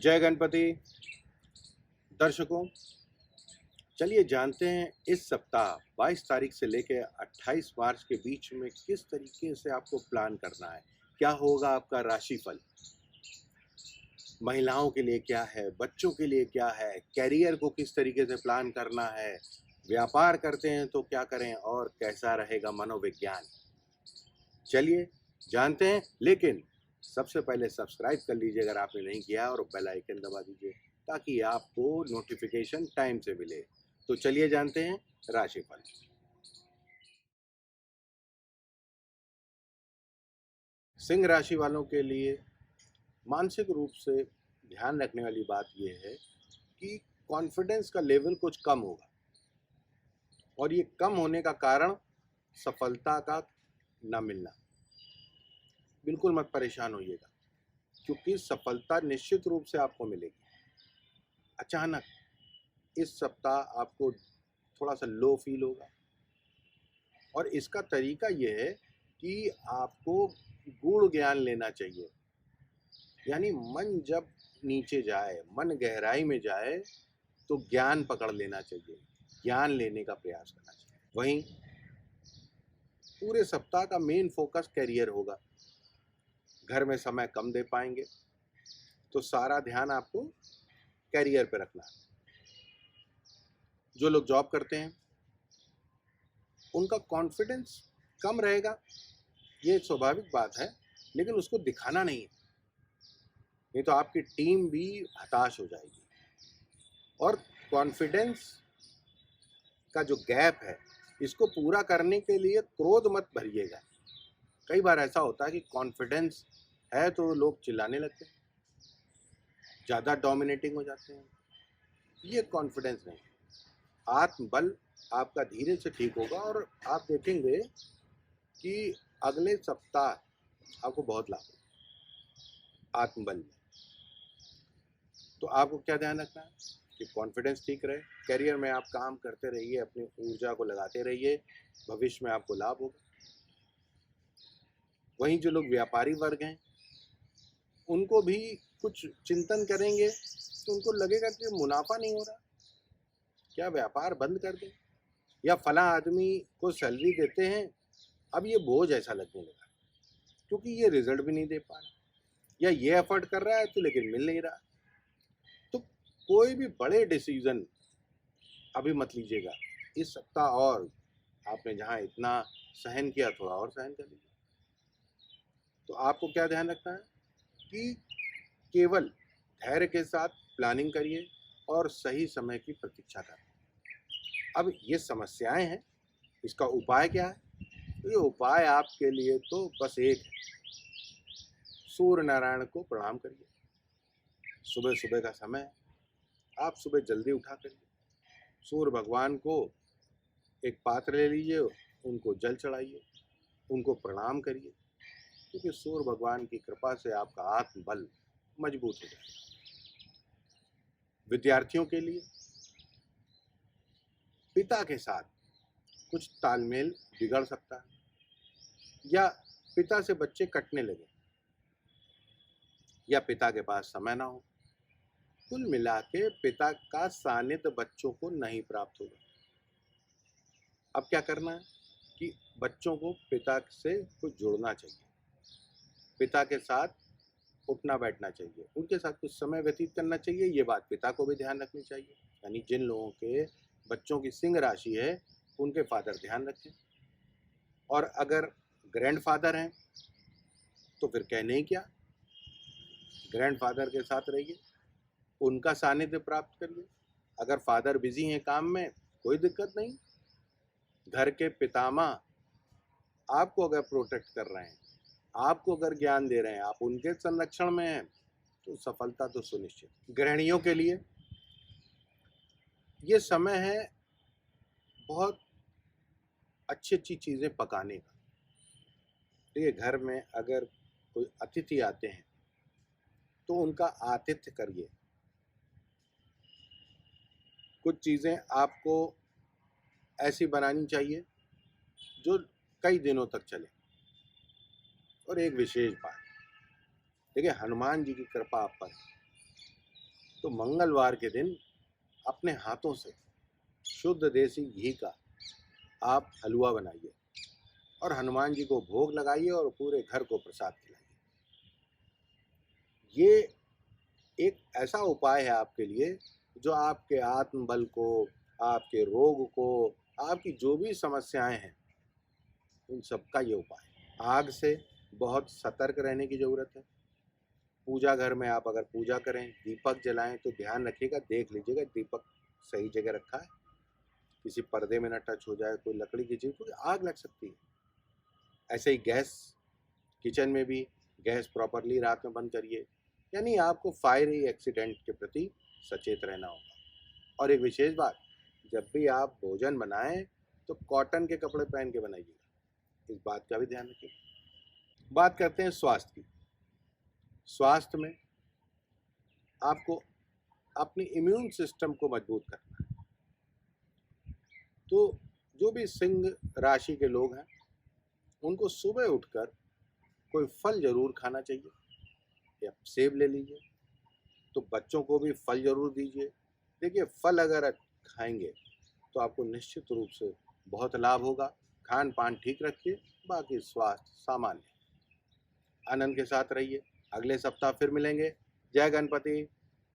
जय गणपति। दर्शकों, चलिए जानते हैं इस सप्ताह 22 तारीख से लेकर 28 मार्च के बीच में किस तरीके से आपको प्लान करना है। क्या होगा आपका राशिफल, महिलाओं के लिए क्या है, बच्चों के लिए क्या है, कैरियर को किस तरीके से प्लान करना है, व्यापार करते हैं तो क्या करें और कैसा रहेगा मनोविज्ञान। चलिए जानते हैं, लेकिन सबसे पहले सब्सक्राइब कर लीजिए अगर आपने नहीं किया और बेल आइकन दबा दीजिए ताकि आपको नोटिफिकेशन टाइम से मिले। तो चलिए जानते हैं राशिफल। सिंह राशि वालों के लिए मानसिक रूप से ध्यान रखने वाली बात यह है कि कॉन्फिडेंस का लेवल कुछ कम होगा और ये कम होने का कारण सफलता का ना मिलना। बिल्कुल मत परेशान होइएगा क्योंकि सफलता निश्चित रूप से आपको मिलेगी। अचानक इस सप्ताह आपको थोड़ा सा लो फील होगा और इसका तरीका यह है कि आपको गूढ़ ज्ञान लेना चाहिए। यानी मन जब नीचे जाए, मन गहराई में जाए तो ज्ञान पकड़ लेना चाहिए, ज्ञान लेने का प्रयास करना चाहिए। वहीं पूरे सप्ताह का मेन फोकस करियर होगा। घर में समय कम दे पाएंगे तो सारा ध्यान आपको करियर पे रखना है। जो लोग जॉब करते हैं उनका कॉन्फिडेंस कम रहेगा, ये स्वाभाविक बात है, लेकिन उसको दिखाना नहीं है, नहीं तो आपकी टीम भी हताश हो जाएगी। और कॉन्फिडेंस का जो गैप है इसको पूरा करने के लिए क्रोध मत भरिएगा। कई बार ऐसा होता है कि कॉन्फिडेंस है तो लोग चिल्लाने लगते हैं, ज़्यादा डोमिनेटिंग हो जाते हैं। ये कॉन्फिडेंस नहीं, आत्मबल आपका धीरे से ठीक होगा और आप देखेंगे कि अगले सप्ताह आपको बहुत लाभ होगा आत्मबल में। तो आपको क्या ध्यान रखना है कि कॉन्फिडेंस ठीक रहे, करियर में आप काम करते रहिए, अपनी ऊर्जा को लगाते रहिए, भविष्य में आपको लाभ होगा। वहीं जो लोग व्यापारी वर्ग हैं उनको भी कुछ चिंतन करेंगे तो उनको लगेगा कि मुनाफा नहीं हो रहा, क्या व्यापार बंद कर दें, या फला आदमी को सैलरी देते हैं अब ये बोझ ऐसा लगने लगा क्योंकि ये रिजल्ट भी नहीं दे पा रहा, या ये एफर्ट कर रहा है तो लेकिन मिल नहीं रहा। तो कोई भी बड़े डिसीजन अभी मत लीजिएगा इस सप्ताह, और आपने जहाँ इतना सहन किया थोड़ा और सहन कर लीजिए। तो आपको क्या ध्यान रखना है कि केवल धैर्य के साथ प्लानिंग करिए और सही समय की प्रतीक्षा करें। अब ये समस्याएं हैं, इसका उपाय क्या है? तो ये उपाय आपके लिए तो बस एक है, सूर्य नारायण को प्रणाम करिए। सुबह सुबह का समय है, आप सुबह जल्दी उठा करिए, सूर्य भगवान को एक पात्र ले लीजिए, उनको जल चढ़ाइए, उनको प्रणाम करिए, क्योंकि सूर्य भगवान की कृपा से आपका आत्मबल मजबूत हो जाएगा। विद्यार्थियों के लिए पिता के साथ कुछ तालमेल बिगड़ सकता है, या पिता से बच्चे कटने लगे, या पिता के पास समय ना हो। कुल मिला के पिता का सानिध्य बच्चों को नहीं प्राप्त होगा। अब क्या करना है कि बच्चों को पिता से कुछ जुड़ना चाहिए, पिता के साथ उठना बैठना चाहिए, उनके साथ कुछ समय व्यतीत करना चाहिए। ये बात पिता को भी ध्यान रखनी चाहिए। यानी जिन लोगों के बच्चों की सिंह राशि है उनके फादर ध्यान रखें, और अगर ग्रैंडफादर हैं तो फिर कहने ही क्या, ग्रैंडफादर के साथ रहिए, उनका सानिध्य प्राप्त करिए। अगर फादर बिजी हैं काम में कोई दिक्कत नहीं, घर के पितामह आपको अगर प्रोटेक्ट कर रहे हैं, आपको अगर ज्ञान दे रहे हैं, आप उनके संरक्षण में हैं तो सफलता तो सुनिश्चित। गृहिणियों के लिए ये समय है बहुत अच्छी अच्छी चीज़ें पकाने का। देखिए, घर में अगर कोई अतिथि आते हैं तो उनका आतिथ्य करिए। कुछ चीज़ें आपको ऐसी बनानी चाहिए जो कई दिनों तक चले। और एक विशेष बात, देखिए हनुमान जी की कृपा आप पर है, तो मंगलवार के दिन अपने हाथों से शुद्ध देसी घी का आप हलवा बनाइए और हनुमान जी को भोग लगाइए और पूरे घर को प्रसाद खिलाइए। ये एक ऐसा उपाय है आपके लिए जो आपके आत्मबल को, आपके रोग को, आपकी जो भी समस्याएं हैं उन सबका ये उपाय है। आग से बहुत सतर्क रहने की ज़रूरत है। पूजा घर में आप अगर पूजा करें, दीपक जलाएं तो ध्यान रखिएगा, देख लीजिएगा दीपक सही जगह रखा है, किसी पर्दे में ना टच हो जाए, कोई लकड़ी की चीज़, कोई आग लग सकती है। ऐसे ही गैस, किचन में भी गैस प्रॉपरली रात में बंद करिए। यानी आपको फायरी एक्सीडेंट के प्रति सचेत रहना होगा। और एक विशेष बात, जब भी आप भोजन बनाएं तो कॉटन के कपड़े पहन के बनाइएगा, इस बात का भी ध्यान रखिए। बात करते हैं स्वास्थ्य की। स्वास्थ्य में आपको अपनी इम्यून सिस्टम को मजबूत करना है। तो जो भी सिंह राशि के लोग हैं उनको सुबह उठकर कोई फल जरूर खाना चाहिए, या सेब ले लीजिए। तो बच्चों को भी फल जरूर दीजिए। देखिए, फल अगर खाएंगे तो आपको निश्चित रूप से बहुत लाभ होगा। खान पान ठीक रखिए, बाकी स्वास्थ्य सामान्य। आनंद के साथ रहिए। अगले सप्ताह फिर मिलेंगे। जय गणपति।